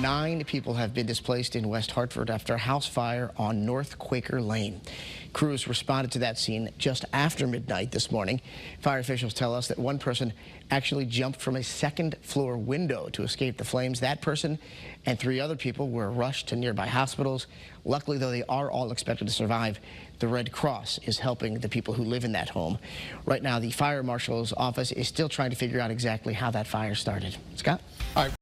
9 people have been displaced in West Hartford after a house fire on North Quaker Lane. Crews responded to that scene just after midnight this morning. Fire officials tell us that one person actually jumped from a second-floor window to escape the flames. That person and 3 other people were rushed to nearby hospitals. Luckily, though, they are all expected to survive. The Red Cross is helping the people who live in that home. Right now, the fire marshal's office is still trying to figure out exactly how that fire started. Scott? All right.